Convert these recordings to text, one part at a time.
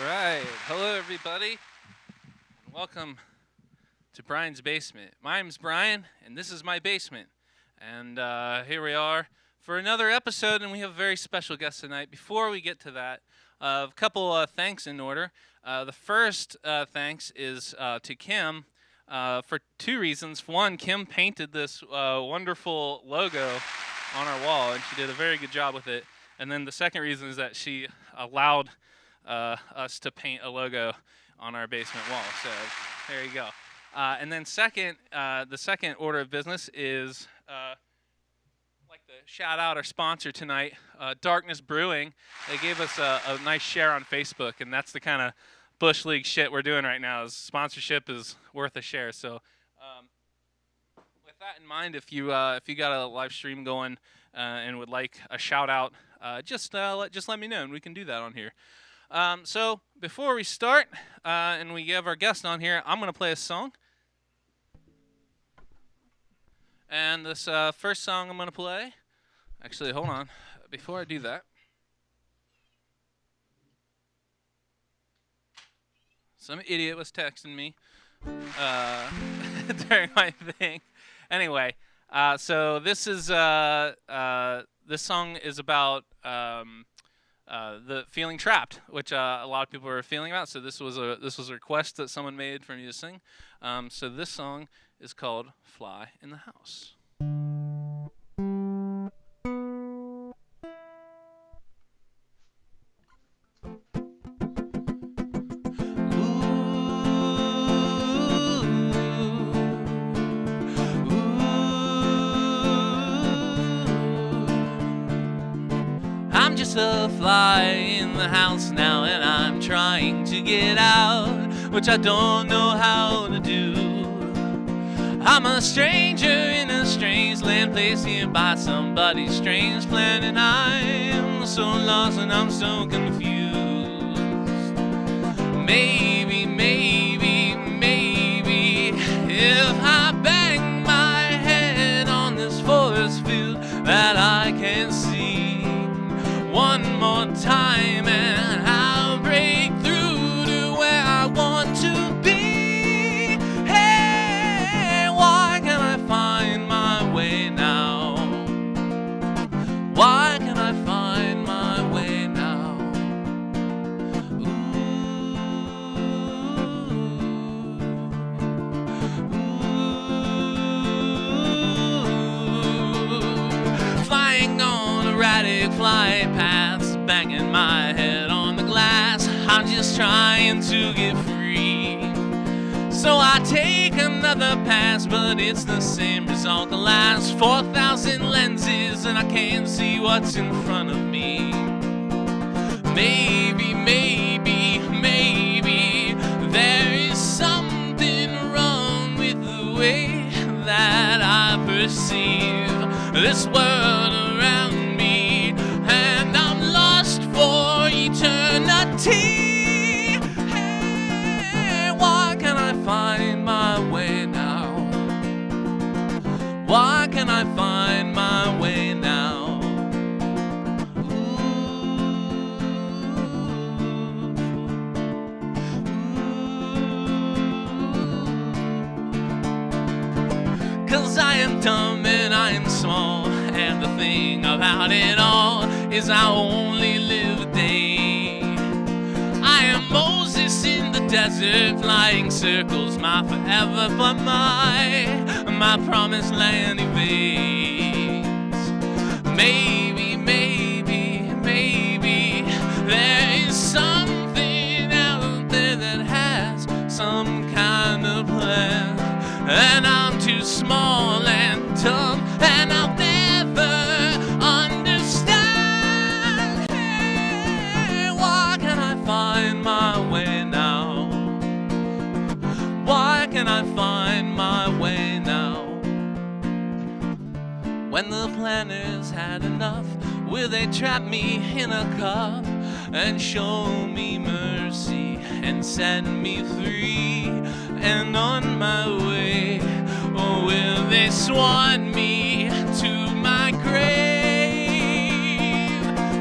right. Hello, everybody, and welcome to Brian's Basement. My name's Brian, and this is my basement. And here we are for another episode, and we have a very special guest tonight. Before we get to that, a couple thanks in order. The first thanks is to Kim for two reasons. One, Kim painted this wonderful logo on our wall, and she did a very good job with it. And then the second reason is that she allowed us to paint a logo on our basement wall. So there you go. And then second, the second order of business is like to shout out our sponsor tonight, Darkness Brewing. They gave us a nice share on Facebook, and that's the kind of Bush League shit we're doing right now. Is sponsorship is worth a share. So with that in mind, if you got a live stream going and would like a shout out, just let me know, and we can do that on here. So before we start and we have our guest on here, I'm gonna play a song. And this first song I'm gonna play, actually, hold on. Before I do that, some idiot was texting me during my thing. Anyway, so this is this song is about the feeling trapped, which a lot of people are feeling about. So this was a request that someone made for me to sing. So this song is called "Fly in the House." I'm just a fly in the house now, and I'm trying to get out, which I don't know how to do. I'm a stranger in a strange land, placed here by somebody's strange plan, and I'm so lost and I'm so confused. Maybe, if I bang my head on this forest field that I can see one more time, and I'll break through to where I want to be. Hey, why can't I find my way now? Why can't I find my way now? Flying on erratic flight paths, banging my head on the glass. I'm just trying to get free. So I take another pass, but it's the same result. The last 4,000 lenses, and I can't see what's in front of me. Maybe, there is something wrong with the way that I perceive this world around me, and I'm lost for eternity. Hey, why can't I find my way now? Why can't I find my way now? Cause I am dumb and I am small, and the thing about it all is I only live a day. I am Moses in the desert, flying circles, my forever, but my promised land evades. Maybe, there is something out there that has some kind of plan, and I'm too small and dumb, and I'll never understand. Hey, why can't I find my way now? Why can't I find my way now? When the planners had enough, will they trap me in a cup and show me mercy and set me free and on my way? Or will they swan me to my grave?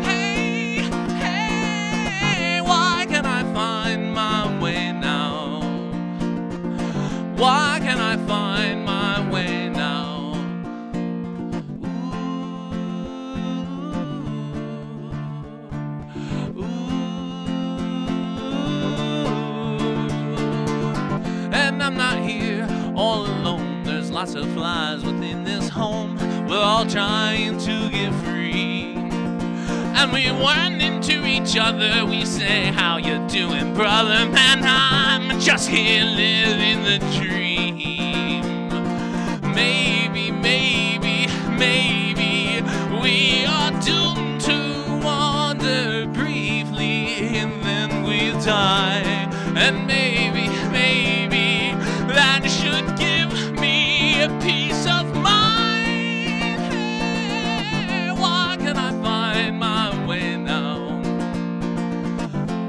Hey, why can't I find Why can't I find my way now? Ooh. And I'm not here all alone. There's lots of flies within this home. We're all trying to get free. And we run into each other. We say, how you doing, brother? Man, I'm just here living the dream. Maybe, maybe, maybe we are doomed to wander briefly, and then we die. And maybe, maybe that should give me a peace of mind. Why can I find my way now?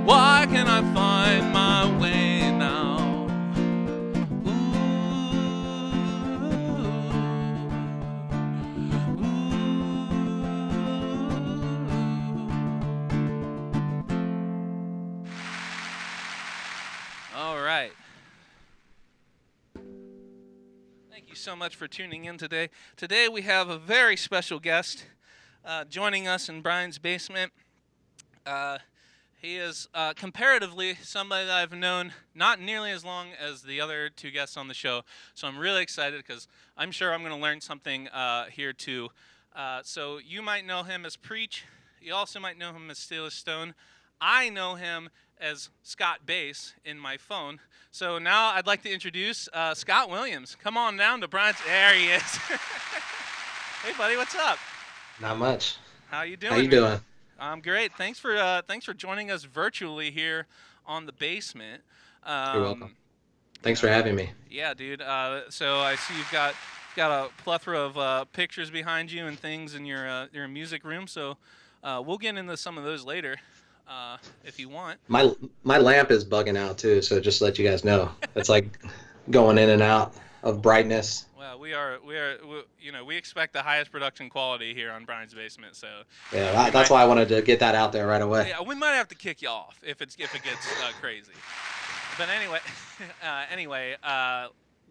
Why can I find my way now? All right. Thank you so much for tuning in today. Today we have a very special guest joining us in Brian's basement. He is comparatively somebody that I've known not nearly as long as the other two guests on the show. So I'm really excited because I'm sure I'm going to learn something here too. So you might know him as Preach. You also might know him as Steal a Stone. I know him as Scott Bass in my phone. So now I'd like to introduce Scott Williams. Come on down to Brian's. There he is. Hey, buddy, what's up? Not much. How you doing? How you doing? I'm great. Thanks for joining us virtually here on the basement. You're welcome. Thanks for having me. Yeah, dude. So I see you've got a plethora of pictures behind you and things in your music room. So we'll get into some of those later. If you want. My lamp is bugging out too, so just to let you guys know, it's like going in and out of brightness. Well, we expect the highest production quality here on Brian's Basement, so. Yeah, that's why I wanted to get that out there right away. Yeah, we might have to kick you off if it gets crazy. But anyway,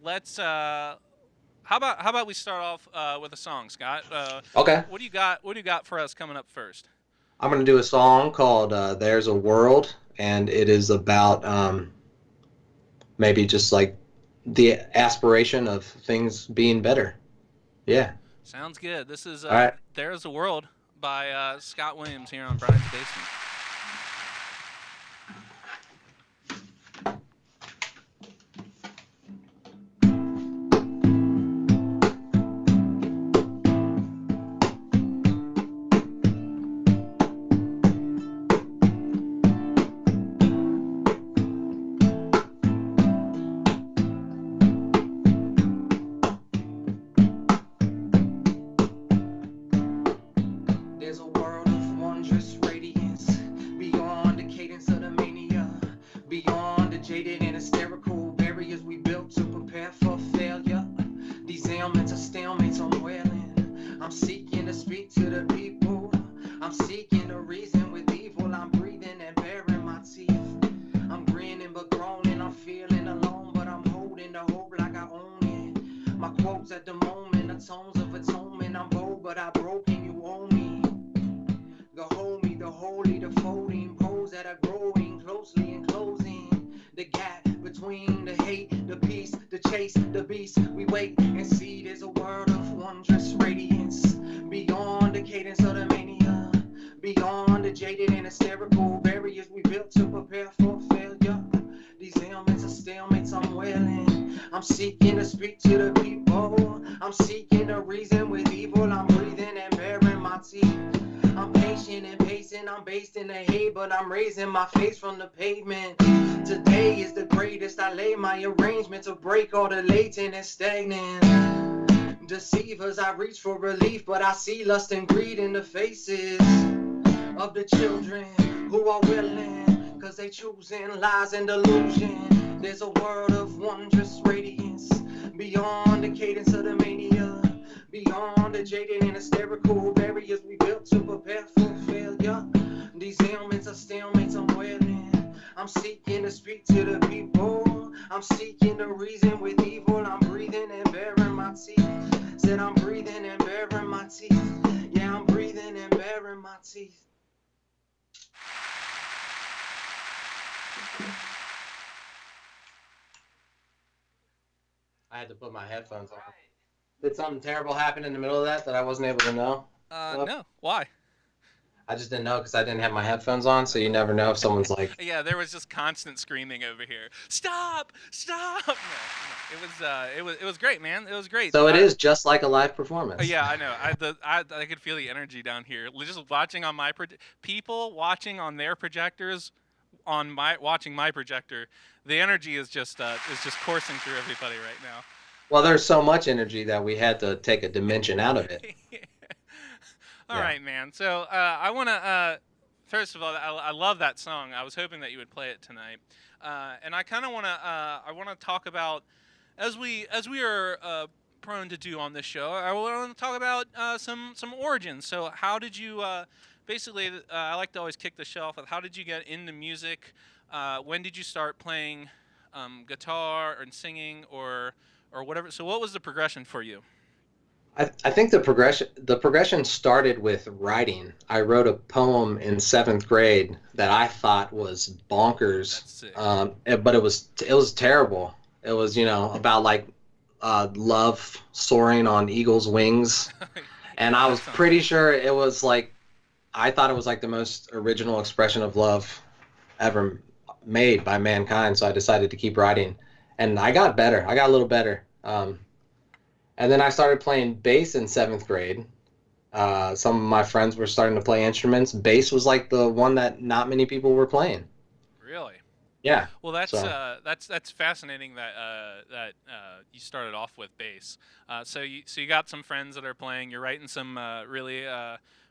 let's. How about we start off with a song, Scott? Okay. What do you got for us coming up first? I'm going to do a song called There's a World, and it is about maybe just like the aspiration of things being better. Yeah. Sounds good. This is All right. There's a World by Scott Williams here on Brian's Basement. My face from the pavement. Today is the greatest. I lay my arrangement to break all the latent and stagnant deceivers. I reach for relief, but I see lust and greed in the faces of the children who are willing, cause they choosing lies and delusion. There's a world of wondrous radiance beyond the cadence of the mania, beyond the jaded and hysterical barriers we built to prepare for failure. These ailments are stalemates I'm wailing. I'm seeking to speak to the people. I'm seeking a reason with evil. I'm breathing and baring my teeth. Said I'm breathing and baring my teeth. Yeah, I'm breathing and baring my teeth. I had to put my headphones on. Did something terrible happen in the middle of that I wasn't able to know? No. Why? I just didn't know because I didn't have my headphones on, so you never know if someone's like... Yeah, there was just constant screaming over here. Stop! Stop! No. It was great, man. It was great. So it is just like a live performance. Yeah, I know. I could feel the energy down here. Just watching on my people watching on their projectors, watching my projector. The energy is just coursing through everybody right now. Well, there's so much energy that we had to take a dimension out of it. All right, man. So I want to, first of all, I love that song. I was hoping that you would play it tonight. And I kind of want to talk about, as we are prone to do on this show, I want to talk about some origins. So how did you, basically, I like to always kick the show off with, how did you get into music? When did you start playing guitar and singing or whatever? So what was the progression for you? I think the progression started with writing. I wrote a poem in 7th grade that I thought was bonkers. That's sick. But it was terrible. It was, about like love soaring on eagle's wings. And I was pretty sure it was like, I thought it was like the most original expression of love ever made by mankind. So I decided to keep writing, and I got better. I got a little better. And then I started playing bass in 7th grade. Some of my friends were starting to play instruments. Bass was like the one that not many people were playing. Really? Yeah. Well, that's fascinating that you started off with bass. So you got some friends that are playing. You're writing some really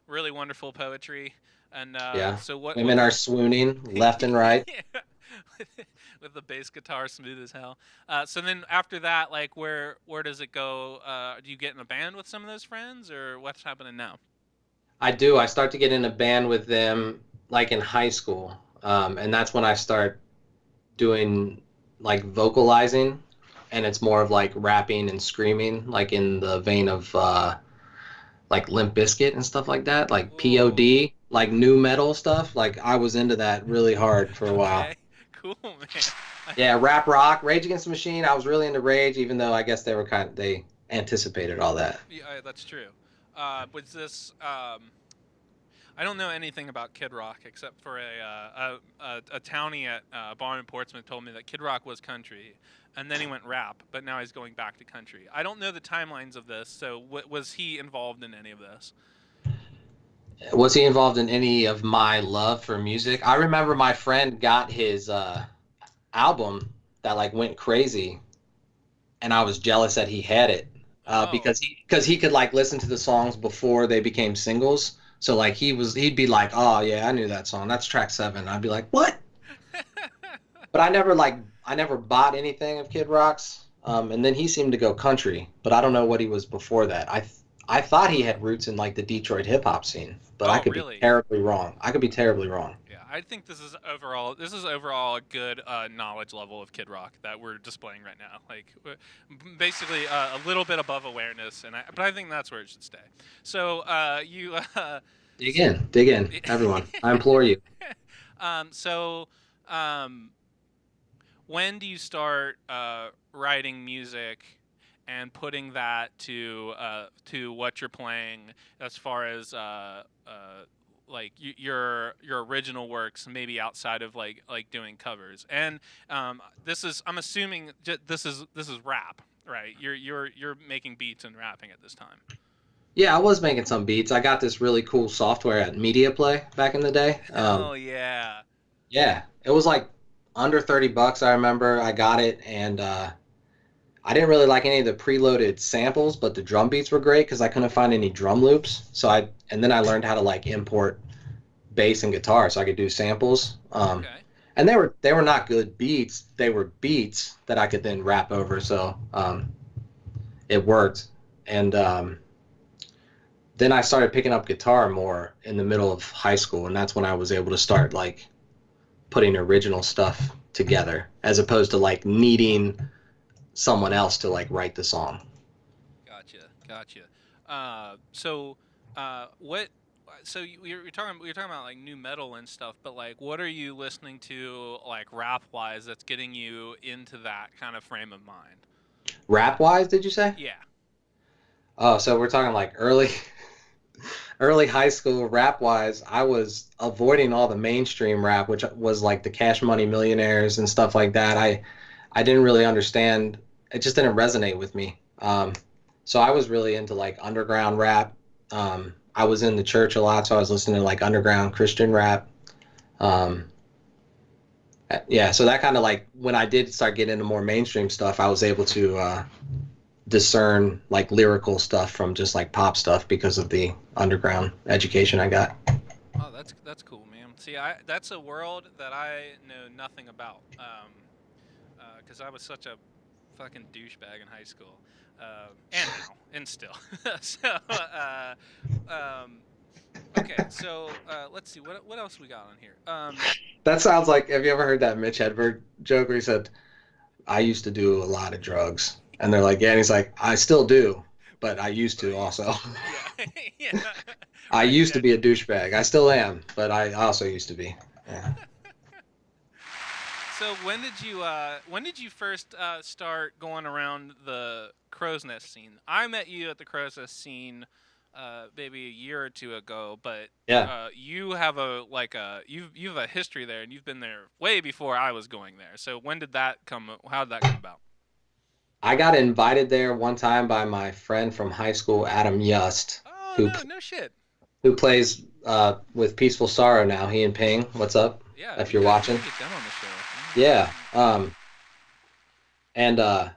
wonderful poetry. And yeah. So what? Women are swooning left and right. Yeah. With the bass guitar smooth as hell. So then after that, like where does it go? Do you get in a band with some of those friends, or what's happening now? I do. I start to get in a band with them like in high school, and that's when I start doing like vocalizing, and it's more of like rapping and screaming, like in the vein of like Limp Bizkit and stuff like that, like POD, like new metal stuff. Like I was into that really hard for a while. Cool, man. Yeah, rap rock, Rage Against the Machine. I was really into Rage, even though I guess they anticipated all that. Yeah, that's true. Was this? I don't know anything about Kid Rock except for a townie at Barn and Portsmouth told me that Kid Rock was country, and then he went rap, but now he's going back to country. I don't know the timelines of this, so was he involved in any of this? Was he involved in any of my love for music? I remember my friend got his album that like went crazy, and I was jealous that he had it because he could like listen to the songs before they became singles. So like he'd be like, oh yeah, I knew that song. That's track 7. I'd be like, what? But I never bought anything of Kid Rock's. And then he seemed to go country, but I don't know what he was before that. I thought he had roots in like the Detroit hip hop scene, but I could be terribly wrong. Yeah, I think this is overall a good knowledge level of Kid Rock that we're displaying right now. Like basically a little bit above awareness, but I think that's where it should stay. So you dig in, everyone. I implore you. When do you start writing music and putting that to what you're playing as far as like your original works, maybe outside of like doing covers? And I'm assuming this is rap, right? You're making beats and rapping at this time. Yeah, I was making some beats. I got this really cool software at Media Play back in the day. Oh yeah. Yeah, it was like under $30. I remember I got it, and I didn't really like any of the preloaded samples, but the drum beats were great because I couldn't find any drum loops. And then I learned how to like import bass and guitar so I could do samples. Okay. And they were not good beats. They were beats that I could then rap over. So it worked. And then I started picking up guitar more in the middle of high school, and that's when I was able to start like putting original stuff together, as opposed to like needing someone else to like write the song. Gotcha. So, what? So you're talking about like new metal and stuff, but like, what are you listening to like rap wise that's getting you into that kind of frame of mind? Rap wise, did you say? Yeah. Oh, so we're talking like early high school rap wise. I was avoiding all the mainstream rap, which was like the Cash Money Millionaires and stuff like that. I didn't really understand. It just didn't resonate with me. So I was really into like underground rap. I was in the church a lot, so I was listening to like underground Christian rap. Um, yeah, so that kind of like when I did start getting into more mainstream stuff, I was able to discern like lyrical stuff from just like pop stuff because of the underground education I got. Oh, that's cool, man. See, that's a world that I know nothing about. Because I was such a fucking douchebag in high school, and now, and still. So, okay. So, let's see what else we got on here. That sounds like, have you ever heard that Mitch Hedberg joke where he said, I used to do a lot of drugs? And they're like, yeah, and he's like, I still do, but I used to also. Yeah. Yeah. I Right, used yeah. to be a douchebag. I still am, but I also used to be. Yeah. So when did you first start going around the Crow's Nest scene? I met you at the Crow's Nest scene maybe a year or two ago, but Yeah. you have you've a history there, and you've been there way before I was going there. So when did that come? How did that come about? I got invited there one time by my friend from high school, Adam Yust, Oh who no, no shit. who plays with Peaceful Sorrow now. He and Ping, what's up? Yeah, If we you're gotta watching. get them on the show. Yeah. And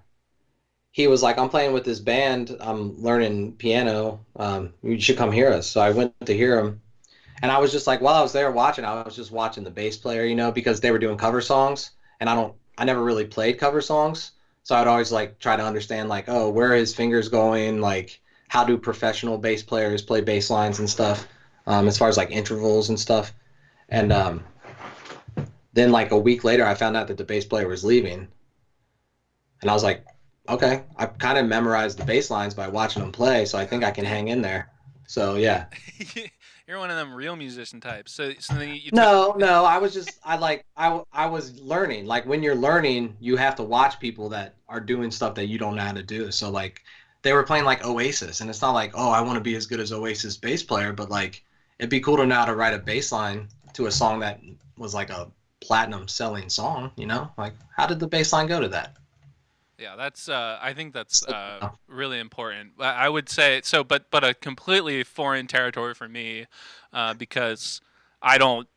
he was like, I'm playing with this band. I'm learning piano. You should come hear us. So I went to hear him. And I was just like, while I was there watching, I was just watching the bass player, because they were doing cover songs. And I never really played cover songs. So I'd always like try to understand like, oh, where are his fingers going? Like, how do professional bass players play bass lines and stuff, as far as like intervals and stuff. And then like a week later, I found out that the bass player was leaving. And I was like, okay, I kind of memorized the bass lines by watching them play, so I think I can hang in there. So yeah. You're one of them real musician types. So then you No, I was just I was learning. Like when you're learning, you have to watch people that are doing stuff that you don't know how to do. So like they were playing like Oasis, and it's not like, oh, I want to be as good as Oasis bass player, but like it'd be cool to know how to write a bass line to a song that was like a platinum selling song, Like how did the bass line go to that? Yeah, that's. I think that's So, really important. I would say so, but a completely foreign territory for me, because I don't,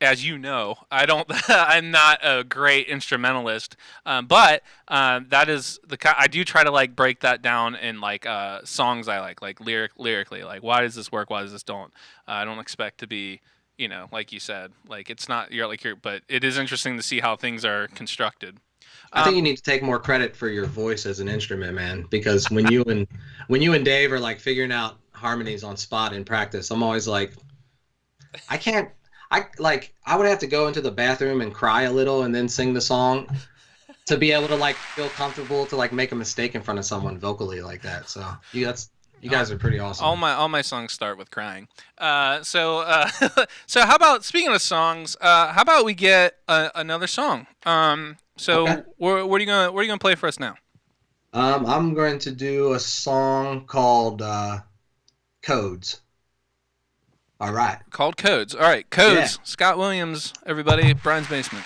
as you know, I don't. I'm not a great instrumentalist, that is I do try to like break that down in like songs I like lyrically. Like, why does this work? Why does this don't? I don't expect to be. Like you said, like it's not but it is interesting to see how things are constructed. I think you need to take more credit for your voice as an instrument, man. Because when you and Dave are like figuring out harmonies on spot in practice, I'm always like, I can't. I would have to go into the bathroom and cry a little and then sing the song to be able to like feel comfortable to like make a mistake in front of someone vocally like that. So you guys are pretty awesome. All my songs start with crying. So how about, speaking of songs? How about we get another song? Okay. What are you gonna play for us now? I'm going to do a song called Codes. All right. Called Codes. All right, Codes. Yeah. Scott Williams, everybody. Brian's Basement.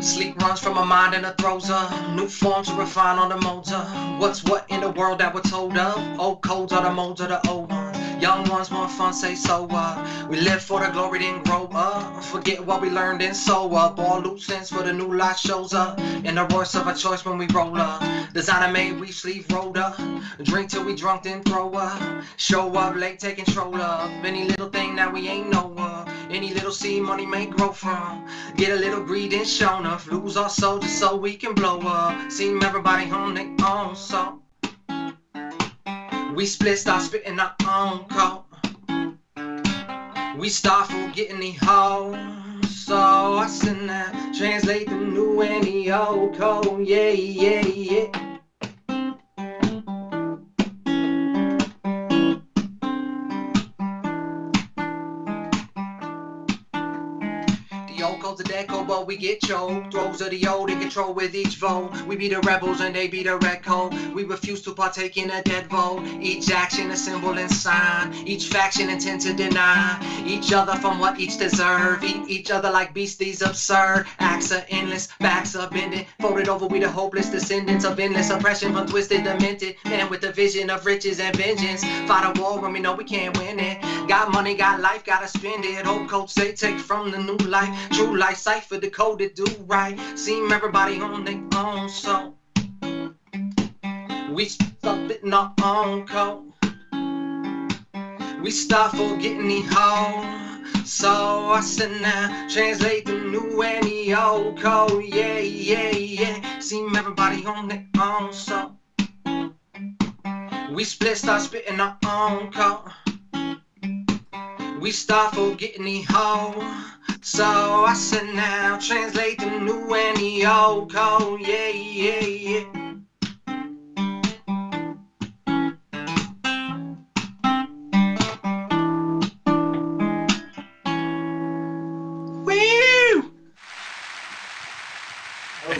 Sleep runs from my mind and it throws her new forms to refine on the motor. What's what in the world that we're told of? Old codes are the molds of the old ones. Young ones want fun, say so what? We live for the glory, then grow up. Forget what we learned and sew up. All loose ends for the new life shows up. In the worst of a choice when we roll up. Designer made, we sleeve rolled up. Drink till we drunk, then throw up. Show up late, take control of any little thing that we ain't know of. Any little seed money may grow from. Get a little greed and shown up. Lose our soul just so we can blow up. Seem everybody on their own, so we split, start spitting our own code. We start forgetting the whole. So I send that, translate the new and the old code. Yeah, yeah, yeah. The old code's a deco, but we get choked. Throws of the old in control with each vote. We be the rebels and they be the red code. We refuse to partake in a dead vote. Each action a symbol and sign. Each faction intend to deny each other from what each deserve. Eat each other like beasties absurd. Acts are endless, backs are bending. Folded over, we the hopeless descendants of endless oppression from twisted, demented. Man with the vision of riches and vengeance. Fight a war when we know we can't win it. Got money, got life, gotta spend it. Old code say take from the new life. True life cipher decoded, do right. Seem everybody on their own, so we start fitting our own code. We start forgetting the whole. So I said now, translate the new and the old code. Yeah, yeah, yeah. Seem everybody on their own, so we split, start spitting our own code. We start forgetting the whole. So I said now, translate the new and the old code. Yeah, yeah, yeah.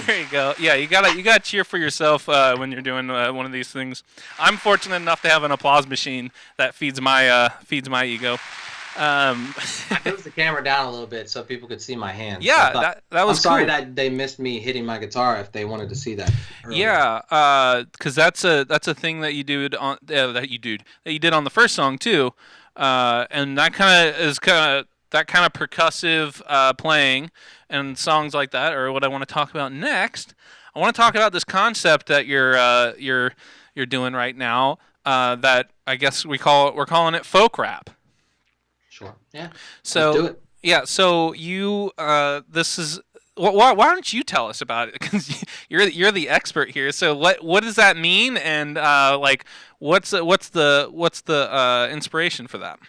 There you go. Yeah, you gotta cheer for yourself when you're doing one of these things. I'm fortunate enough to have an applause machine that feeds my ego. I moved the camera down a little bit so people could see my hands. Yeah, So that was I'm sorry cool. that they missed me hitting my guitar if they wanted to see that. earlier. Yeah, because that's a thing that you did on that you did on the first song too, and that kind of percussive playing and songs like that are what I want to talk about next. I want to talk about this concept that you're doing right now. That I guess we're calling it folk rap. Sure. Yeah. So Let's do it. yeah, so you this is why don't you tell us about it? Because you're the expert here. So what does that mean? And like what's the inspiration for that?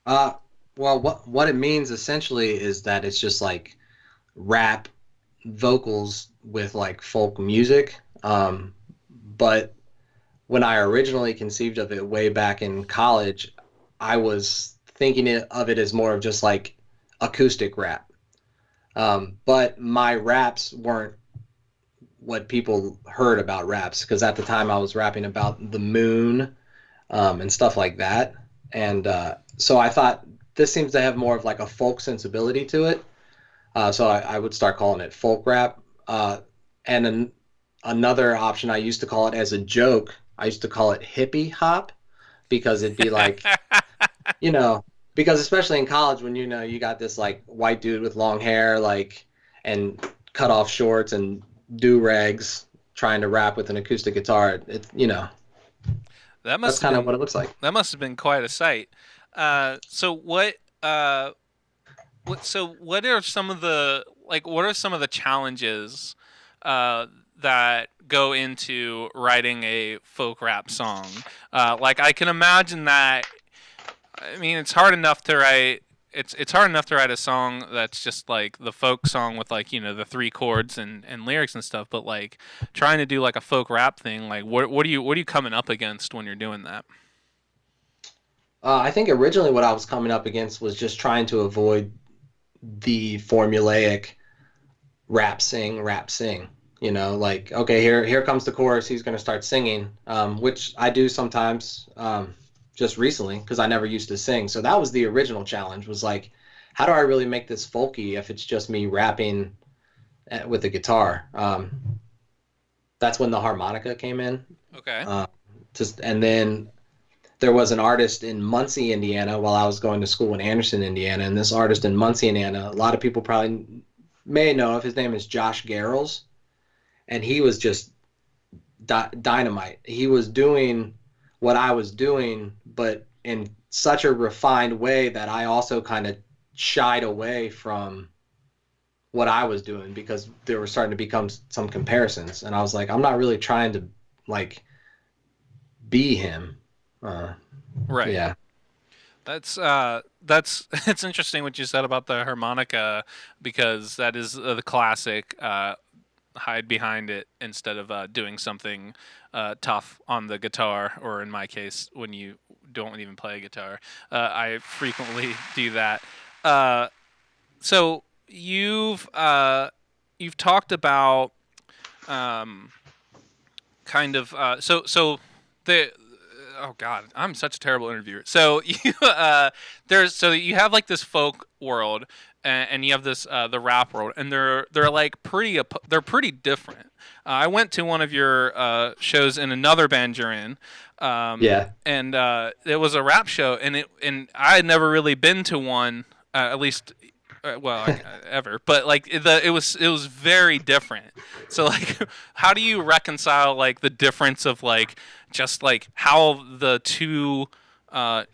Well, what it means essentially is that it's just like rap vocals with like folk music. But when I originally conceived of it way back in college, I was thinking of it as more of just like acoustic rap. But my raps weren't what people heard about raps, because at the time I was rapping about the moon and stuff like that. And so I thought this seems to have more of like a folk sensibility to it. So I would start calling it folk rap. And then another option I used to call it as a joke, I used to call it hippie hop, because it'd be like, because especially in college when you got this like white dude with long hair like and cut off shorts and do-rags trying to rap with an acoustic guitar, that's kind of what it looks like. That must have been quite a sight. So what are some of the challenges that go into writing a folk rap song? Like I can imagine that. I mean, it's hard enough to write. It's hard enough to write a song that's just like the folk song with like the three chords and lyrics and stuff. But like trying to do like a folk rap thing, like what are you coming up against when you're doing that? I think originally what I was coming up against was just trying to avoid the formulaic rap sing. Like, okay, here comes the chorus, he's going to start singing, which I do sometimes just recently because I never used to sing. So that was the original challenge, was like, how do I really make this folky if it's just me rapping with the guitar? That's when the harmonica came in. Okay. And then there was an artist in Muncie, Indiana, while I was going to school in Anderson, Indiana, and this artist in Muncie, Indiana, a lot of people probably may know of. His name is Josh Garrels, and he was just dynamite. He was doing what I was doing, but in such a refined way that I also kind of shied away from what I was doing because there were starting to become some comparisons, and I was like, I'm not really trying to like be him. Right. Yeah. That's it's interesting what you said about the harmonica, because that is the classic hide behind it instead of doing something tough on the guitar, or in my case when you don't even play a guitar. I frequently do that. So you've talked about kind of so the oh god, I'm such a terrible interviewer. So you you have like this folk world, and you have this the rap world, and they're like they're pretty different. I went to one of your shows in another band you're in. Yeah. And it was a rap show, and I had never really been to one, at least ever, but like it was very different. So like, how do you reconcile like the difference of like just like how the two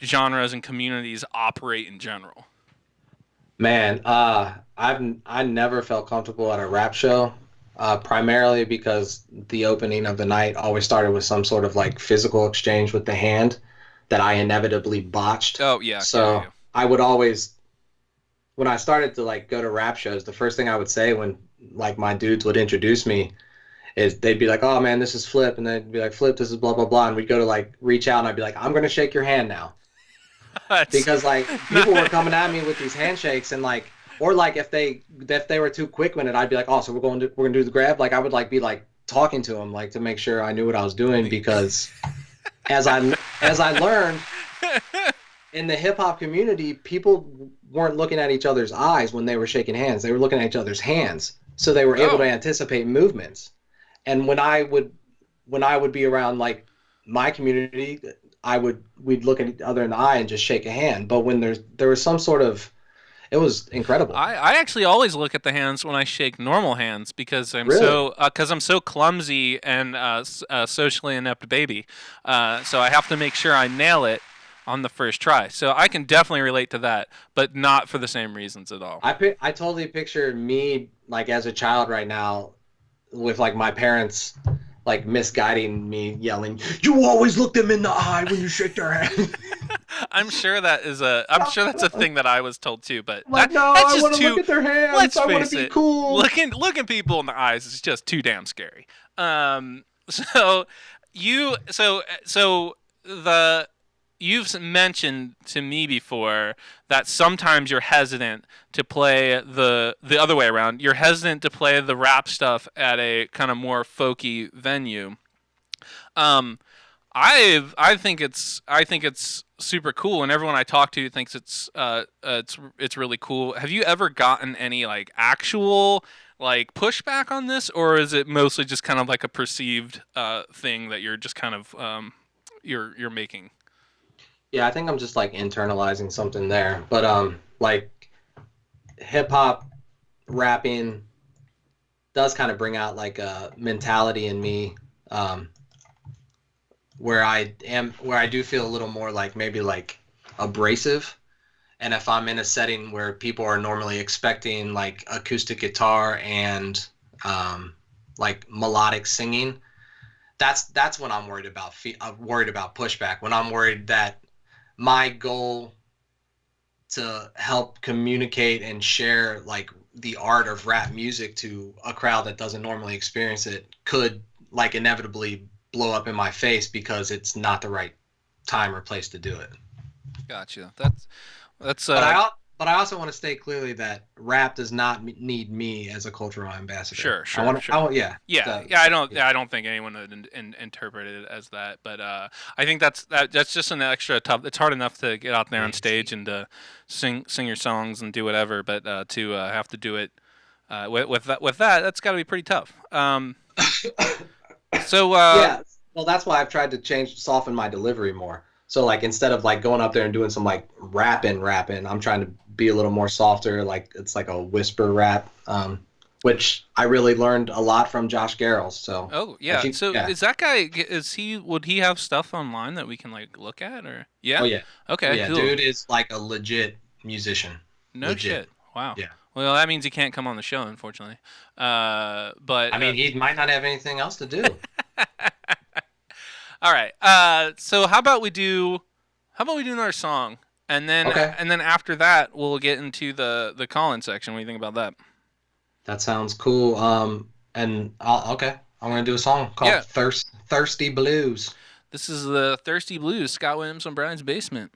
genres and communities operate in general? Man, I never felt comfortable at a rap show, primarily because the opening of the night always started with some sort of like physical exchange with the hand that I inevitably botched. Oh yeah. So Yeah. I would always, when I started to like go to rap shows, the first thing I would say when like my dudes would introduce me is they'd be like, "Oh man, this is Flip," and they'd be like, "Flip, this is blah blah blah," and we'd go to like reach out, and I'd be like, "I'm gonna shake your hand now," because like people were coming at me with these handshakes, and like, or like if they were too quick with it, I'd be like, "Oh, so we're gonna do the grab," like I would like be like talking to them like to make sure I knew what I was doing, because as I learned in the hip hop community, people weren't looking at each other's eyes when they were shaking hands. They were looking at each other's hands. So they were able to anticipate movements. And when I would be around like my community, we'd look at each other in the eye and just shake a hand. But when there was some sort of, it was incredible. I actually always look at the hands when I shake normal hands, because I'm Really? so clumsy and socially inept baby. So I have to make sure I nail it on the first try. So I can definitely relate to that, but not for the same reasons at all. I totally picture me like as a child right now with like my parents like misguiding me, yelling, "You always look them in the eye when you shake their hand." I'm sure that's a thing that I was told too, but Like, no, that's I just want to too, look at their hands. let's I want face to be it, cool. looking people in the eyes is just too damn scary. So the you've mentioned to me before that sometimes you're hesitant to play the other way around. You're hesitant to play the rap stuff at a kind of more folky venue. I think it's super cool, and everyone I talk to thinks it's really cool. Have you ever gotten any like actual like pushback on this, or is it mostly just kind of like a perceived thing that you're just kind of you're making? Yeah, I think I'm just like internalizing something there. But like hip hop rapping does kind of bring out like a mentality in me, where I do feel a little more like maybe like abrasive. And if I'm in a setting where people are normally expecting like acoustic guitar and like melodic singing, that's when I'm worried about pushback. When I'm worried that my goal to help communicate and share like the art of rap music to a crowd that doesn't normally experience it could like inevitably blow up in my face because it's not the right time or place to do it. Gotcha. That's But I also want to state clearly that rap does not need me as a cultural ambassador. Sure. Yeah. I don't think anyone would interpret it as that, but I think that's just an extra tough. It's hard enough to get out there on stage and to sing your songs and do whatever, but to have to do it with that, that's got to be pretty tough. Yeah. Well, that's why I've tried to soften my delivery more. So like instead of like going up there and doing some like rapping, I'm trying to be a little more softer. Like it's like a whisper rap, which I really learned a lot from Josh Garrels. So Oh yeah. So yeah. is that guy? Would he have stuff online that we can like look at or? Yeah. Oh yeah. Okay. Yeah, Cool. dude is like a legit musician. No Legit. shit. Wow. Yeah. Well, that means he can't come on the show, unfortunately. But I mean, he might not have anything else to do. all right. So how about we do another song, and then Okay. after that we'll get into the call-in section. What do you think about that? That sounds cool. And okay, I'm gonna do a song called Yeah. Thirsty Blues. This is the Thirsty Blues, Scott Williams on Brian's Basement.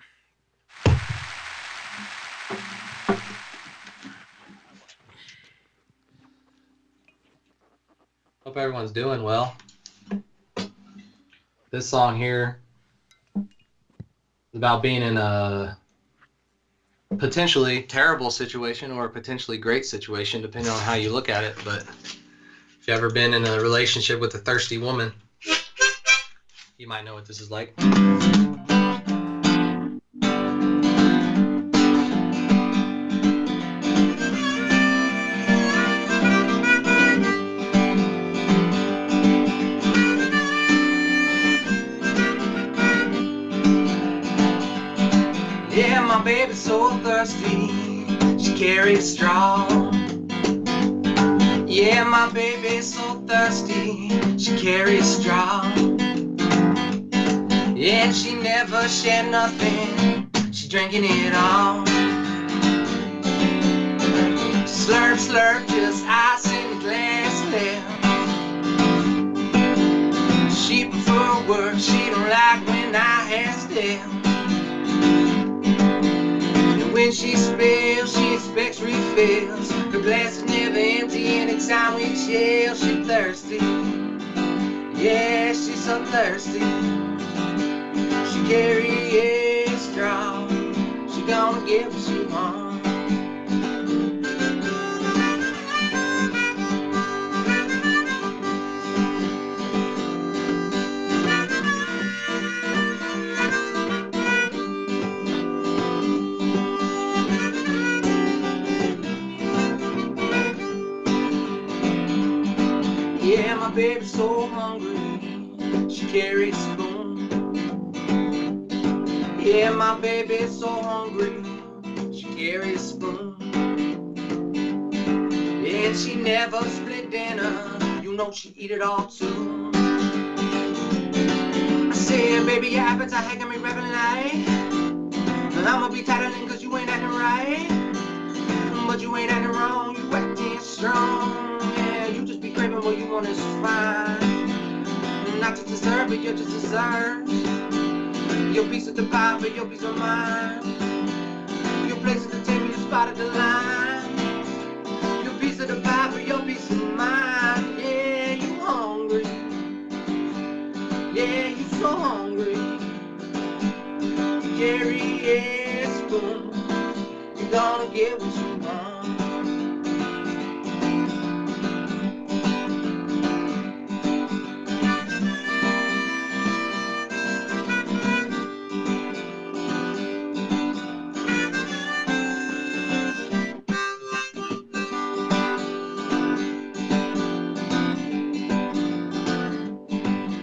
Hope everyone's doing well. This song here is about being in a potentially terrible situation or a potentially great situation, depending on how you look at it. But if you've ever been in a relationship with a thirsty woman, you might know what this is like. Yeah, my baby's so thirsty, she carries a straw. Yeah, my baby's so thirsty, she carries a straw. Yeah, and she never shed nothing, she drinking it all. Slurp, slurp, just ice in the glass left. She prefer work, she don't like when I have step. When she spills, she expects refills. Her glass is never empty anytime we chill. She's thirsty, yeah, she's so thirsty. She carries a straw, she gonna get what she wants. Yeah, my baby's so hungry, she carries a spoon. Yeah, my baby's so hungry, she carries a spoon. Yeah, and she never split dinner, you know she eat it all too. I said, baby, your appetite had got me rapping like, and I'ma be titling cause you ain't acting right. But you ain't acting wrong, you acting strong. Yeah, you just be craving what you want is fine. Not just dessert, but you're just dessert. Your piece of the pie, but your piece of mine. Your place at the table, your spot at the line. Your piece of the pie, but your piece of mine. Yeah, you hungry. Yeah, you so hungry. Carry a spoon, you're gonna get what you want.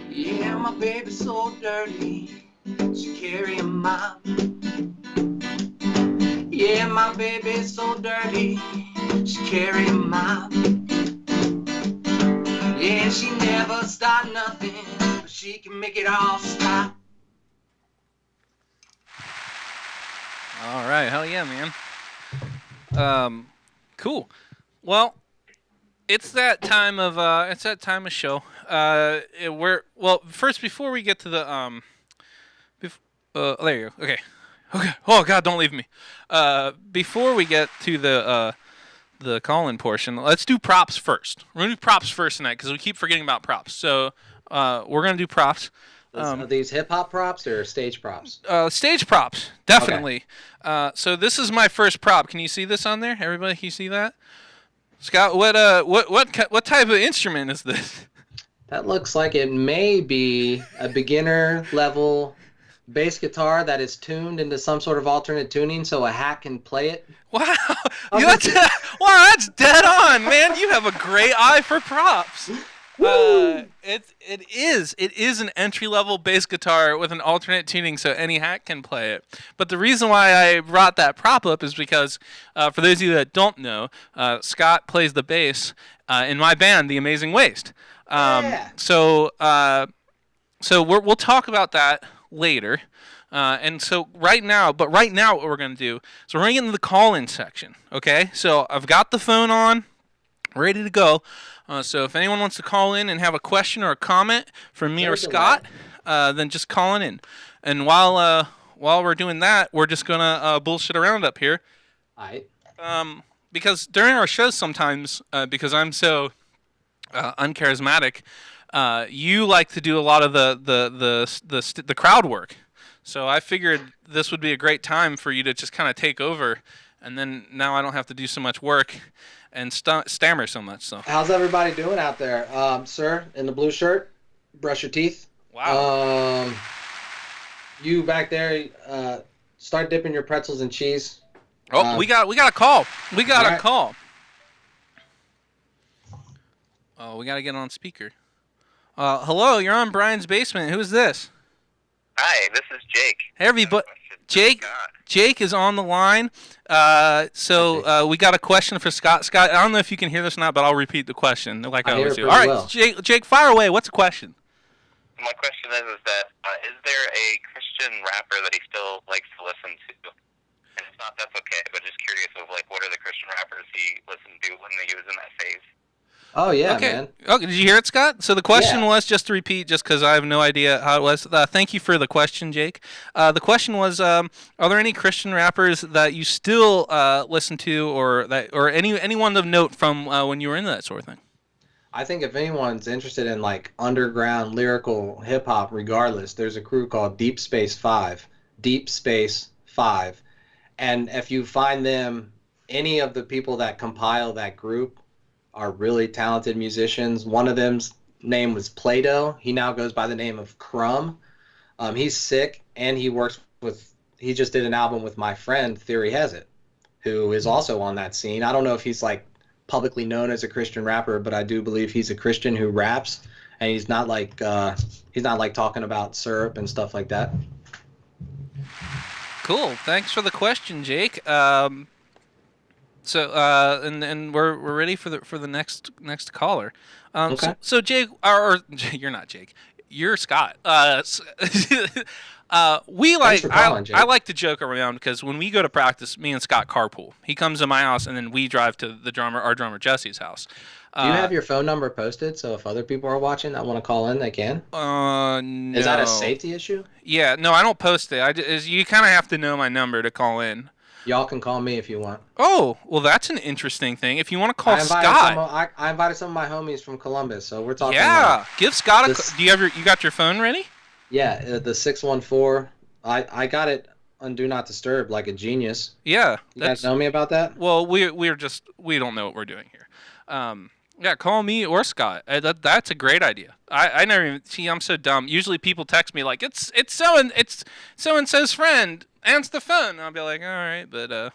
Yeah, my baby's so dirty, she carry a mop. Yeah, my baby's so dirty, she carry a mop. Yeah, she never start nothing, but she can make it all stop. All right, hell yeah, man. Cool. Well, it's that time of show. First before we get to the there you go. Okay. Oh God, don't leave me. Before we get to the call-in portion, let's do props first. We're gonna do props first tonight because we keep forgetting about props. So we're gonna do props. Are these hip hop props or stage props? Stage props, definitely. So this is my first prop. Can you see this on there? Everybody, can you see that? Scott, what type of instrument is this? That looks like it may be a beginner level bass guitar that is tuned into some sort of alternate tuning so a hat can play it. Wow, that's dead on, man. You have a great eye for props. It is an entry-level bass guitar with an alternate tuning so any hat can play it. But the reason why I brought that prop up is because for those of you that don't know, Scott plays the bass in my band, The Amazing Waste. Yeah. So we'll talk about that later. And so right now what we're going to do is we're going to get into the call-in section, okay? So I've got the phone on, ready to go. So if anyone wants to call in and have a question or a comment for me or Scott, then just call in. And while we're doing that, we're just going to bullshit around up here. All right. Because during our shows sometimes, because I'm so uncharismatic, you like to do a lot of the crowd work. So I figured this would be a great time for you to just kind of take over, and then now I don't have to do so much work and stammer so much. So How's everybody doing out there? Sir, in the blue shirt, brush your teeth. wow. You back there, start dipping your pretzels in cheese. Oh, we got a call. We got a right. call. Oh, we got to get on speaker. Hello, you're on Brian's Basement. Who's this? Hi, this is Jake. Hey, everybody. Jake. Scott. Jake is on the line. So we got a question for Scott. Scott, I don't know if you can hear this or not, but I'll repeat the question like I hear always it do. All right, pretty well. Jake, fire away. What's the question? My question is that is there a Christian rapper that he still likes to listen to? And if not, that's okay. But just curious of like what are the Christian rappers he listened to when he was in that phase? Oh, yeah, Okay. man. Okay, did you hear it, Scott? So the question Yeah. was, just to repeat, just because I have no idea how it was. Thank you for the question, Jake. The question was, are there any Christian rappers that you still listen to, or anyone of note from when you were into that sort of thing? I think if anyone's interested in like underground lyrical hip hop, regardless, there's a crew called Deep Space 5. Deep Space 5. And if you find them, any of the people that compile that group are really talented musicians. One of them's name was Plato. He now goes by the name of Crumb. He's sick, and he just did an album with my friend Theory Has It, who is also on that scene. I don't know if he's like publicly known as a Christian rapper, but I do believe he's a Christian who raps, and he's not like talking about syrup and stuff like that. Cool. Thanks for the question, Jake. So and we're ready for the next caller. Okay. So Jake, or you're not Jake, you're Scott. We like for calling, Jake. I like to joke around because when we go to practice, me and Scott carpool. He comes to my house and then we drive to our drummer Jesse's house. Do you have your phone number posted so if other people are watching that want to call in, they can? No. Is that a safety issue? Yeah, no, I don't post it. You kind of have to know my number to call in. Y'all can call me if you want. Oh, well, that's an interesting thing. If you want to call I Scott, invited some of my homies from Columbus, so we're talking. yeah, give Scott this- Do you got your phone ready? Yeah, the 614. I got it on Do Not Disturb like a genius. Yeah, You guys know me about that? well, we don't know what we're doing here. Yeah, call me or Scott. That's a great idea. I never even see. I'm so dumb. Usually people text me like it's so and so's friend. Answer the phone. And I'll be like, all right, but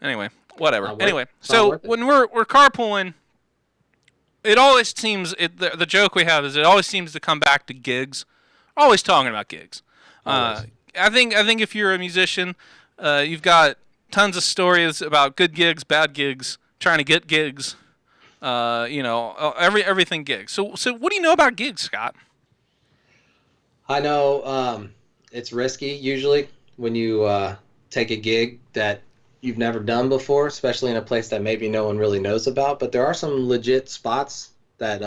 anyway, whatever. Not worth- Anyway, it's not so worth it. when we're carpooling, it always seems the joke we have is it always seems to come back to gigs. Always talking about gigs. Always. I think if you're a musician, you've got tons of stories about good gigs, bad gigs, trying to get gigs. Everything gigs. So what do you know about gigs, Scott? I know it's risky usually when you take a gig that you've never done before, especially in a place that maybe no one really knows about. But there are some legit spots that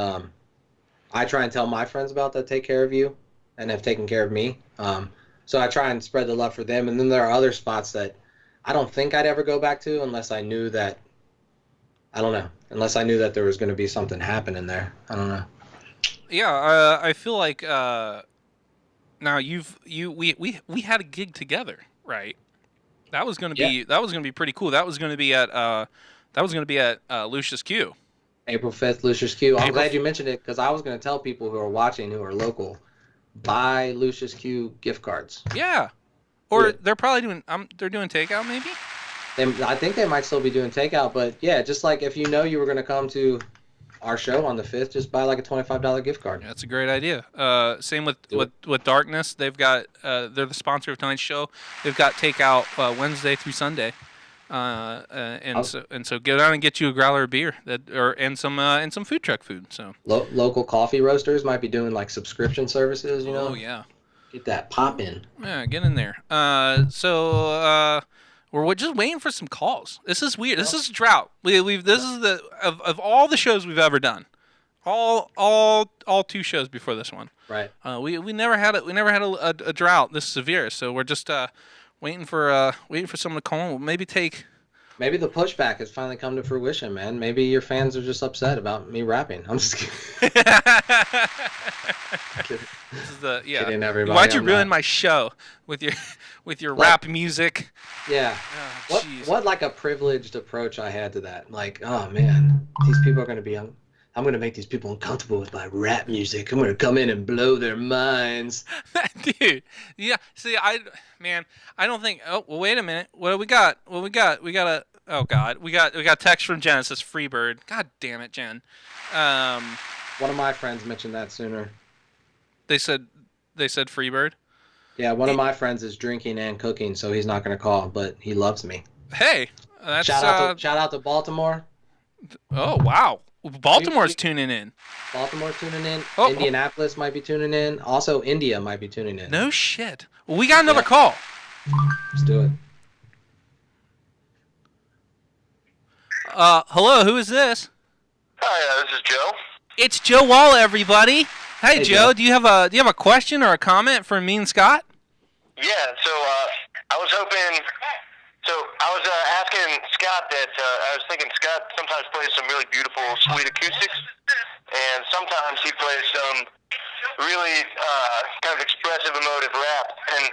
I try and tell my friends about that take care of you and have taken care of me. So I try and spread the love for them. And then there are other spots that I don't think I'd ever go back to unless I knew that, I don't know, unless I knew that there was going to be something happening there. I don't know. Yeah, I feel like now we had a gig together, right? That was gonna be pretty cool. That was gonna be at Lucius Q. April 5th, Lucius Q. I'm April glad you mentioned it because I was going to tell people who are watching who are local buy Lucius Q gift cards. Yeah. Or Yeah. they're probably doing they're doing takeout maybe. I think they might still be doing takeout, but yeah, just like if you know you were gonna come to our show on the 5th, just buy like a $25 gift card. That's a great idea. Same with, Do it. with Darkness. They've got they're the sponsor of tonight's show. They've got takeout Wednesday through Sunday, and so go down and get you a growler of beer and some food truck food. So Local coffee roasters might be doing like subscription services, you know. oh yeah, Get that pop in. yeah, get in there. We're just waiting for some calls. This is weird. This is a drought. This is the of all the shows we've ever done, all 2 shows before this one. Right. We never had a drought this severe. So we're just waiting for someone to call. Maybe take. Maybe the pushback has finally come to fruition, man. Maybe your fans are just upset about me rapping. I'm just kidding. This is the Kidding everybody Why'd you on ruin that. my show with your rap music? Yeah. Oh, jeez. What like a privileged approach I had to that. Like, oh man, these people are gonna be I'm gonna make these people uncomfortable with my rap music. I'm gonna come in and blow their minds. Dude, yeah. See, I don't think. Oh, well, wait a minute. What do we got? We got a. Oh God, we got text from Genesis Freebird. God damn it, Jen. One of my friends mentioned that sooner. They said Freebird. Yeah, one of my friends is drinking and cooking, so he's not gonna call, but he loves me. Hey, that's Shout out to Baltimore. Oh wow, Baltimore's tuning in. Baltimore's tuning in. Oh. Indianapolis might be tuning in. Also, India might be tuning in. No shit. Well, we got another Yeah. call. Let's do it. Hello, who is this? Hi, this is Joe. It's Joe Wall, everybody. Hey, Hey, Joe, Joe. do you have a question or a comment for me and Scott? Yeah, so I was hoping. So I was asking Scott that I was thinking Scott sometimes plays some really beautiful, sweet acoustics, and sometimes he plays some really kind of expressive, emotive rap. And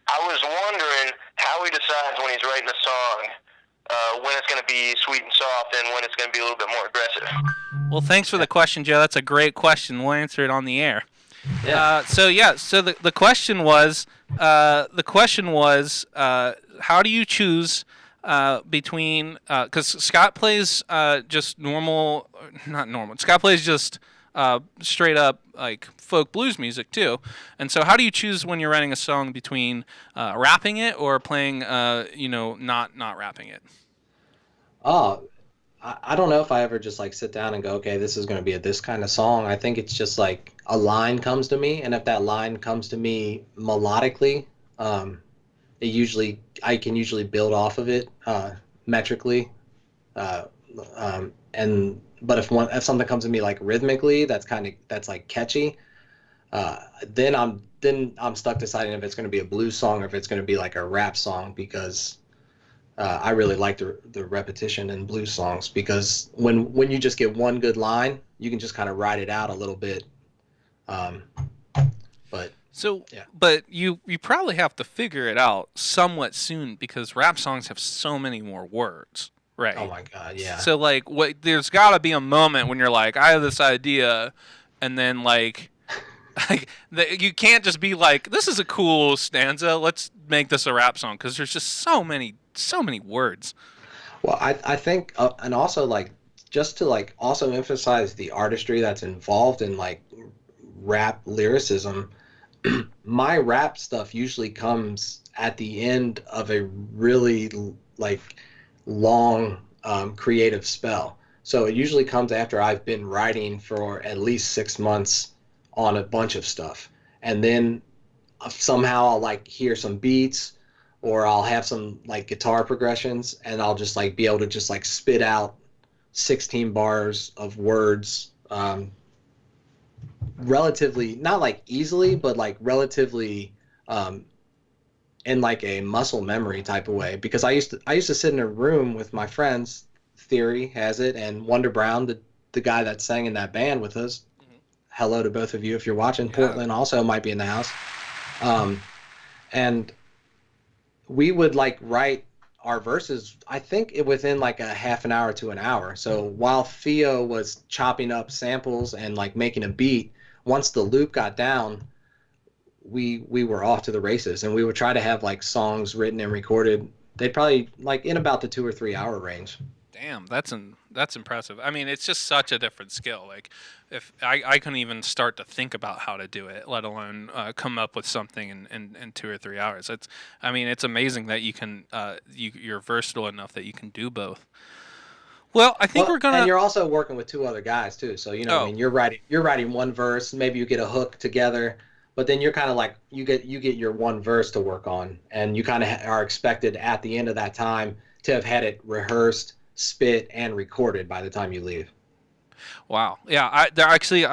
I was wondering how he decides when he's writing a song, when it's going to be sweet and soft, and when it's going to be a little bit more aggressive. Well, thanks for the question, Joe. That's a great question. We'll answer it on the air. Yeah. So the question was how do you choose between because Scott plays just normal, not normal. Scott plays just straight up like folk blues music too, and so how do you choose when you're writing a song between rapping it or playing not rapping it? Oh, I don't know if I ever just like sit down and go, okay, this is going to be this kind of song. I think it's just like a line comes to me, and if that line comes to me melodically, I can usually build off of it metrically. But if something comes to me like rhythmically, that's like catchy, then I'm stuck deciding if it's going to be a blues song or if it's going to be like a rap song because. I really like the repetition in blues songs because when you just get one good line, you can just kind of ride it out a little bit. But you probably have to figure it out somewhat soon because rap songs have so many more words, right? oh my God, yeah. So like, there's got to be a moment when you're like, I have this idea, and then like you can't just be like, this is a cool stanza, let's make this a rap song because there's just so many words. Well, I think, and also like just to like also emphasize the artistry that's involved in like rap lyricism. My rap stuff usually comes at the end of a really like long creative spell. So it usually comes after I've been writing for at least 6 months on a bunch of stuff, and then somehow I'll like hear some beats or I'll have some like guitar progressions and I'll just like be able to just like spit out 16 bars of words relatively, not like easily, but like relatively in like a muscle memory type of way, because I used to sit in a room with my friends, Theory has it, and Wonder Brown, the guy that sang in that band with us. Hello to both of you if you're watching. Yeah. Portland also might be in the house. And we would like write our verses, I think within like a half an hour to an hour. So while Theo was chopping up samples and like making a beat, once the loop got down, we were off to the races, and we would try to have like songs written and recorded. They'd probably like in about the 2 or 3 hour range. Damn, that's impressive. I mean, it's just such a different skill. Like, if I couldn't even start to think about how to do it, let alone come up with something in 2 or 3 hours. It's amazing that you can you're versatile enough that you can do both. Well, I think we're gonna. And you're also working with 2 other guys too. So I mean, you're writing one verse. Maybe you get a hook together, but then you're kind of like you get your one verse to work on, and you kind of are expected at the end of that time to have had it rehearsed, spit, and recorded by the time you leave. Wow. Yeah. I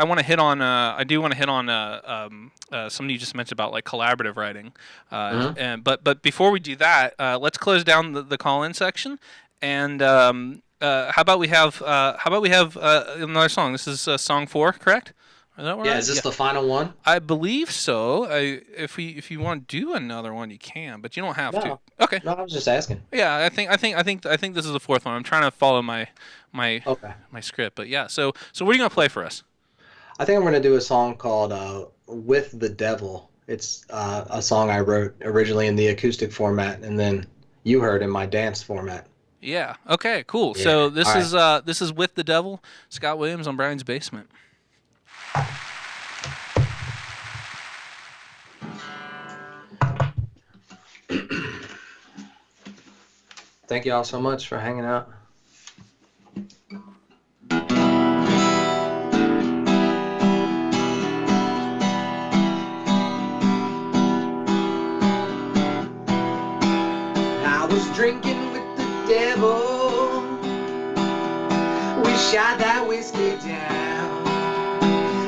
want to hit on. I do want to hit on something you just mentioned about like collaborative writing. But before we do that, let's close down the call-in section, and how about we have another song? This is song 4, correct? Is that right? Yeah. Is this the final one? I believe so. If you want to do another one, you can, but you don't have to. Okay. No, I was just asking. Yeah, I think this is the 4th one. I'm trying to follow my script, but yeah. So what are you gonna play for us? I think I'm gonna do a song called "With the Devil." It's a song I wrote originally in the acoustic format, and then you heard in my dance format. Yeah. Okay. Cool. Yeah. So this is "With the Devil," Scott Williams on Brian's Basement. Thank you all so much for hanging out. I was drinking with the devil. We shot that whiskey down.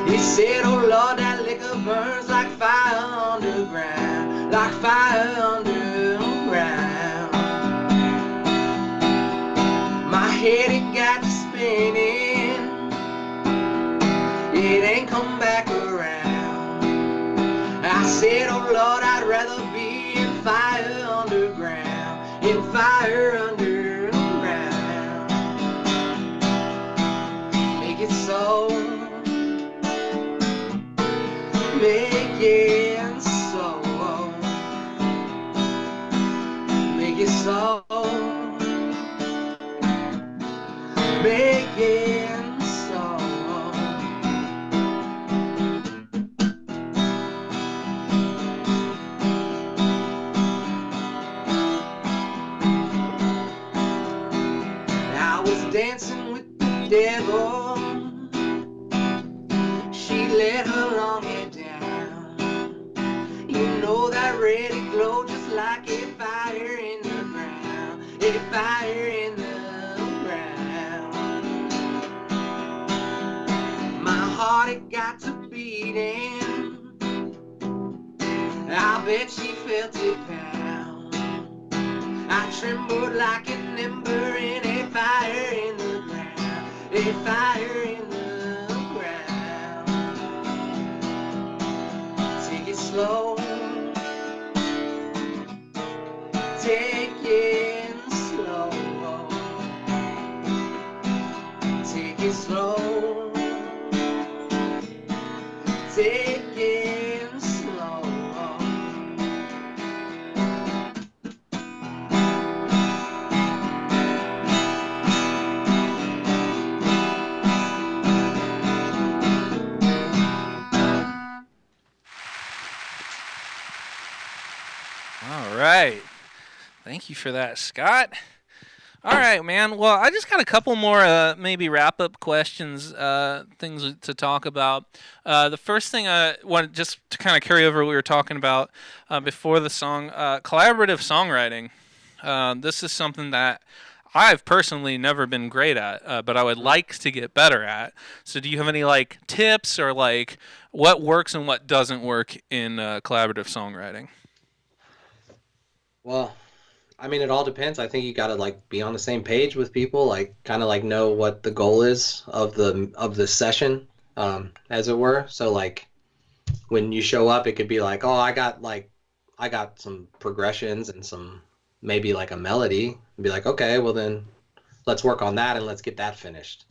He said, oh Lord, that liquor burns like fire underground, like fire underground. My head, it got to spinning. It ain't come back around. I said, oh Lord, I'd rather be in fire underground, in fire underground. Make it so, make it so, make it so, make it so. I was dancing with the devil. She let her long hair down. You know that red it glow just like a fire in the ground, a fire in the ground. My heart it got to beating. I bet she felt it pound. I trembled like an ember in a fire in the ground, a fire in the ground. Take it slow, take it slow, take it slow, take it slow. All right. Thank you for that, Scott. All right, man. Well, I just got a couple more maybe wrap-up questions, things to talk about. The first thing I want just to kind of carry over what we were talking about before the song, collaborative songwriting. This is something that I've personally never been great at, but I would like to get better at. So do you have any like tips or like what works and what doesn't work in collaborative songwriting? Well, I mean, it all depends. I think you got to like be on the same page with people, like kind of like know what the goal is of the session, as it were. So like when you show up, it could be like, oh, I got some progressions and some maybe like a melody. And be like, okay, well then let's work on that and let's get that finished.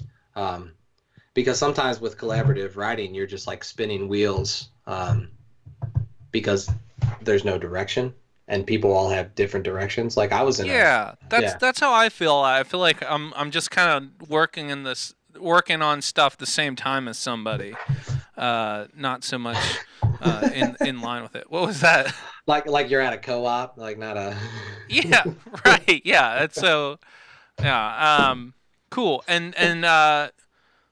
Because sometimes with collaborative writing, you're just like spinning wheels. because there's no direction and people all have different directions. Like I was in Yeah, yeah. that's how I feel. I feel like I'm just kind of working on stuff the same time as somebody, not so much in line with it. What was that? like you're at a co-op, like not a Yeah, right. Yeah, that's so. Yeah, cool. And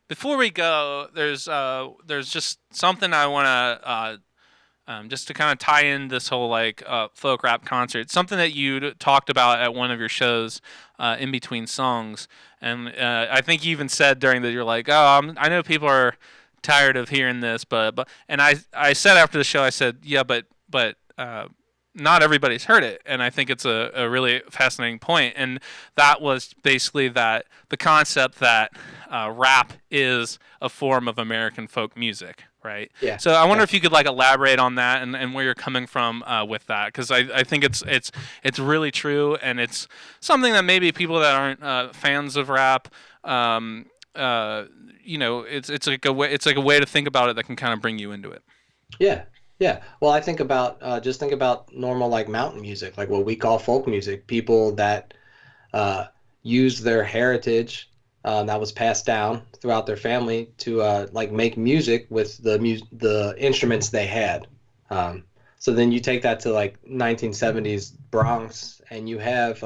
before we go, there's just something I want to just to kind of tie in this whole like folk rap concert, something that you talked about at one of your shows in between songs, and I think you even said during that you're like, oh, I know people are tired of hearing this, but and I said after the show, I said, yeah, but not everybody's heard it, and I think it's a really fascinating point, and that was basically that the concept that rap is a form of American folk music, right? yeah. So I wonder Yeah. if you could like elaborate on that and where you're coming from with that, because I think it's really true, and it's something that maybe people that aren't fans of rap, it's like a way to think about it that can kind of bring you into it. Yeah, yeah. Well, I think about just think about normal like mountain music, like what we call folk music. People that use their heritage that was passed down throughout their family to like make music with the instruments they had. So then you take that to like 1970s Bronx, and you have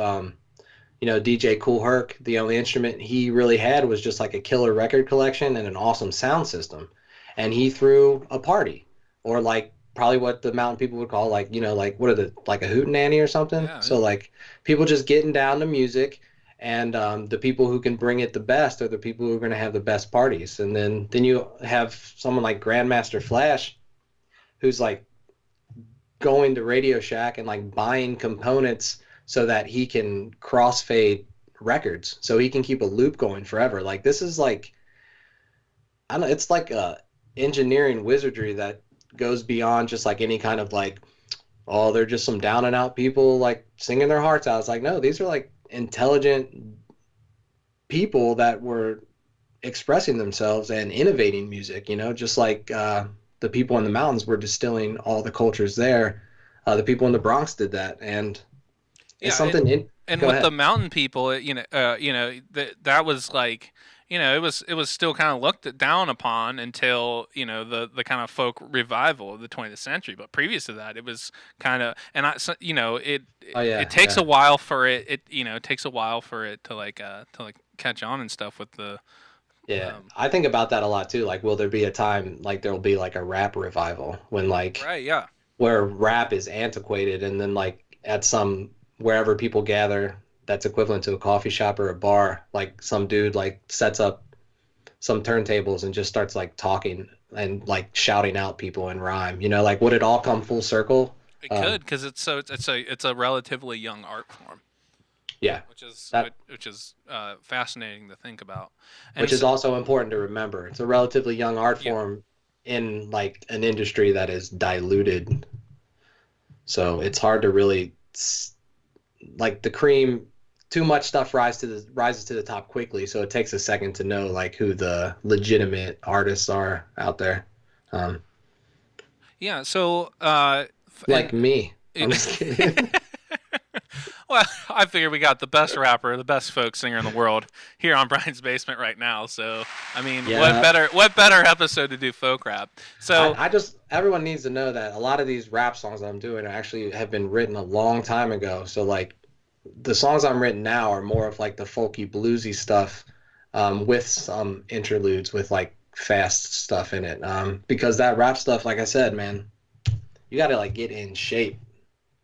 DJ Kool Herc. The only instrument he really had was just like a killer record collection and an awesome sound system, and he threw a party, or like probably what the mountain people would call like like what are the like a hootenanny or something. Yeah. So like people just getting down to music, and the people who can bring it the best are the people who are going to have the best parties. And then you have someone like Grandmaster Flash, who's like going to Radio Shack and like buying components so that he can crossfade records, so he can keep a loop going forever. Like this is like, I don't know, it's like engineering wizardry that goes beyond just like any kind of like, oh, they're just some down and out people like singing their hearts out. It's like, no, these are like intelligent people that were expressing themselves and innovating music, just like the people in the mountains were distilling all the cultures there. The people in the Bronx did that, and it's something. And Go with ahead. the mountain people, that was like, it was still kind of looked down upon until the kind of folk revival of the 20th century. But previous to that, it was kind of, and it takes a while for it takes a while for it to like catch on and stuff with the. Yeah, I think about that a lot too. Like, will there be a time like there'll be like a rap revival when like Right, yeah. where rap is antiquated, and then like at some wherever people gather that's equivalent to a coffee shop or a bar, like some dude like sets up some turntables and just starts like talking and like shouting out people in rhyme. Like would it all come full circle? It could, because it's a relatively young art form. Yeah, which is fascinating to think about. And which is also important to remember. It's a relatively young art form in like an industry that is diluted, so it's hard to really like the cream. Too much stuff rises to the top quickly, so it takes a second to know like who the legitimate artists are out there. Yeah, so like me. I'm just kidding. Well, I figure we got the best rapper, the best folk singer in the world here on Brian's Basement right now. So, I mean, Yeah. what better episode to do folk rap? So, I just everyone needs to know that a lot of these rap songs that I'm doing actually have been written a long time ago. So like the songs I'm written now are more of like the folky bluesy stuff, with some interludes with like fast stuff in it. Because that rap stuff, like I said, man, you got to like get in shape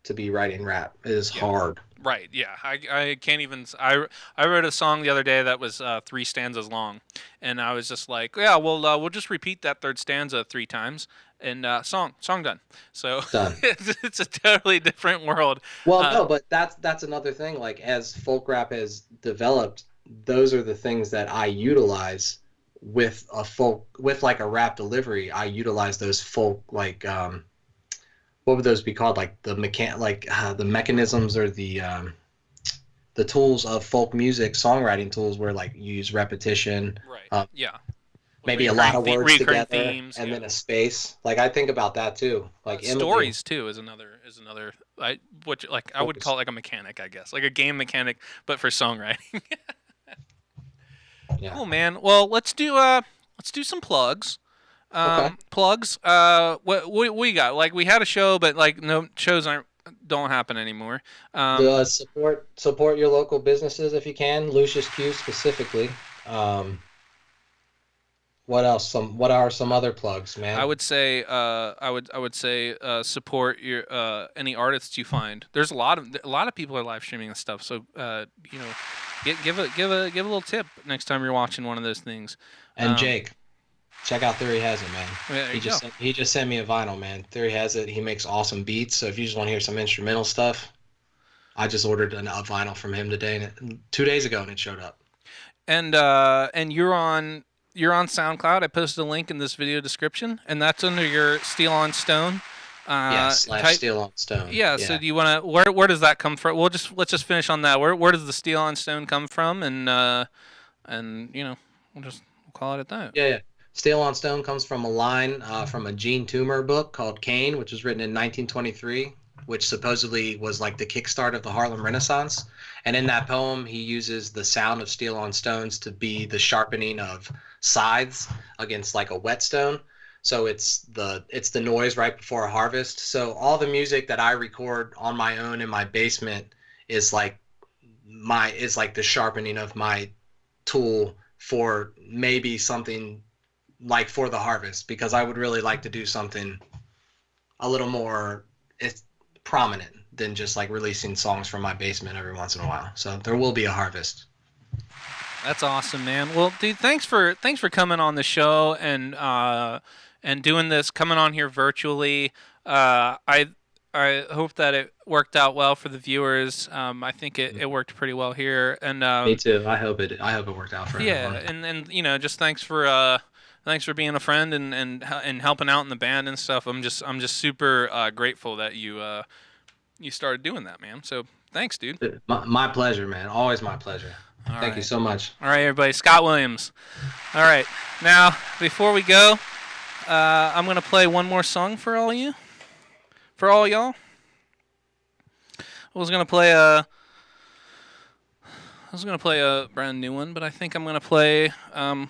to be writing rap. It is hard. right, yeah, I can't even. I wrote a song the other day that was 3 stanzas long, and I was just like, yeah, we'll just repeat that third stanza 3 times, and song done. So Done. it's a totally different world. Well, no, but that's another thing. Like as folk rap has developed, those are the things that I utilize with like a rap delivery. I utilize those folk like what would those be called? Like the the mechanisms or the tools of folk music, songwriting tools, where like you use repetition. Right. Yeah. maybe a lot of words recurring together, themes, and yeah. then a space. Like I think about that too. Like imaging. Stories too is another. I would Stories. call it like a mechanic, I guess, like a game mechanic, but for songwriting. Yeah. Cool, man. Well, let's do some plugs. Okay. Plugs. What we got? Like we had a show, but like no shows don't happen anymore. Support your local businesses if you can. Lucius Q specifically. What else? What are some other plugs, man? I would say support your any artists you find. There's a lot of people are live streaming and stuff. So you know, give a little tip next time you're watching one of those things. And Jake, check out Theory Has It, man. Yeah, He just sent me a vinyl, man. Theory Has It. He makes awesome beats. So if you just want to hear some instrumental stuff, I just ordered a vinyl from him today, 2 days ago, and it showed up. And you're on SoundCloud. I posted a link in this video description, and that's under your Steel on Stone. Steel on Stone. Yeah. So do you want to? Where does that come from? Let's just finish on that. Where does the Steel on Stone come from? And you know, we'll call it at that. Yeah. Steel on Stone comes from a line from a Gene Toomer book called Cain, which was written in 1923, which supposedly was like the kickstart of the Harlem Renaissance. And in that poem, he uses the sound of steel on stones to be the sharpening of scythes against like a whetstone. So it's the noise right before a harvest. So all the music that I record on my own in my basement is like the sharpening of my tool for maybe something like for the harvest, because I would really like to do something a little more prominent than just like releasing songs from my basement every once in a while. So there will be a harvest. That's awesome, man. Well, dude, thanks for coming on the show and doing this, coming on here virtually. I hope that it worked out well for the viewers. I think it worked pretty well here. And me too. I hope it worked out for everyone. Yeah, and you know, just thanks for being a friend and helping out in the band and stuff. I'm just super grateful that you started doing that, man. So thanks, dude. My pleasure, man. Always my pleasure. Thank you so much. All right, everybody. Scott Williams. All right. Now, before we go, I'm going to play one more song for all y'all. I was going to play a brand new one, but I think I'm going to play an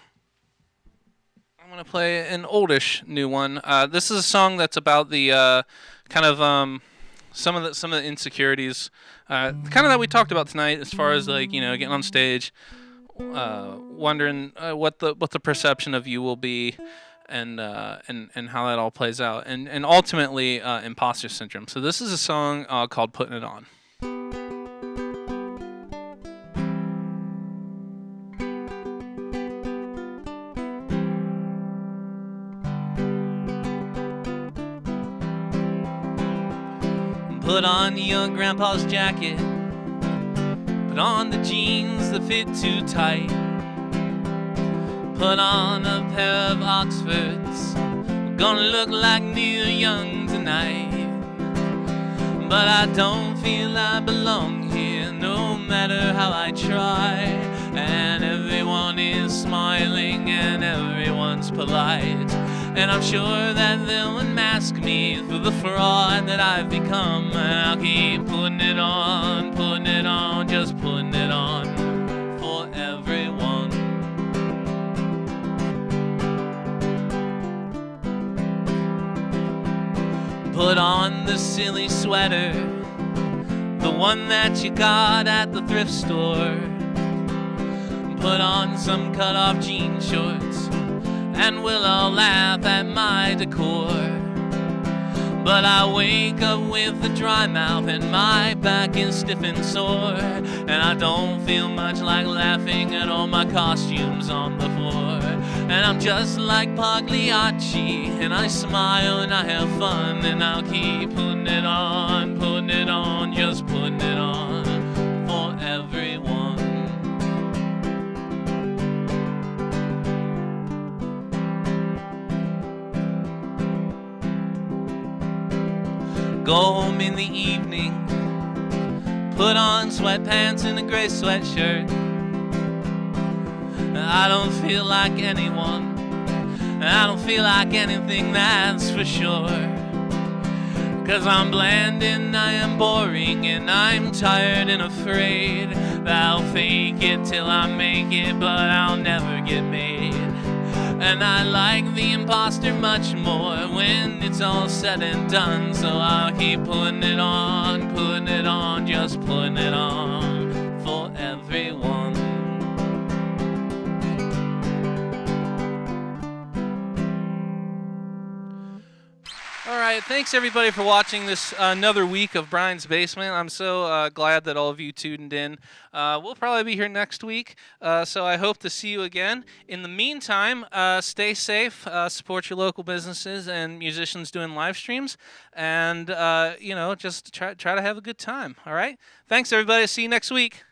oldish new one. This is a song that's about the kind of some of the insecurities, kind of that we talked about tonight, as far as like, you know, getting on stage, wondering what the perception of you will be, and how that all plays out, and ultimately imposter syndrome. So this is a song called "Putting It On." Put on your grandpa's jacket. Put on the jeans that fit too tight. Put on a pair of Oxfords. We're gonna look like Neil Young tonight. But I don't feel I belong here, no matter how I try. And everyone is smiling and everyone's polite. And I'm sure that they'll unmask me for the fraud that I've become. And I'll keep putting it on, just putting it on for everyone. Put on the silly sweater, the one that you got at the thrift store. Put on some cut-off jean shorts, and we'll all laugh at my decor. But I wake up with a dry mouth and my back is stiff and sore. And I don't feel much like laughing at all my costumes on the floor. And I'm just like Pagliacci, and I smile and I have fun. And I'll keep putting it on, just putting it on for everyone. Go home in the evening, put on sweatpants and a gray sweatshirt. I don't feel like anyone, I don't feel like anything, that's for sure. 'Cause I'm bland and I am boring and I'm tired and afraid that I'll fake it till I make it, but I'll never get made. And I like the imposter much more when it's all said and done, so I'll keep putting it on, just putting it on for everyone. All right, thanks everybody for watching this another week of Brian's Basement. I'm so glad that all of you tuned in. We'll probably be here next week, so I hope to see you again. In the meantime, stay safe, support your local businesses and musicians doing live streams, and just try to have a good time. All right, thanks everybody. See you next week.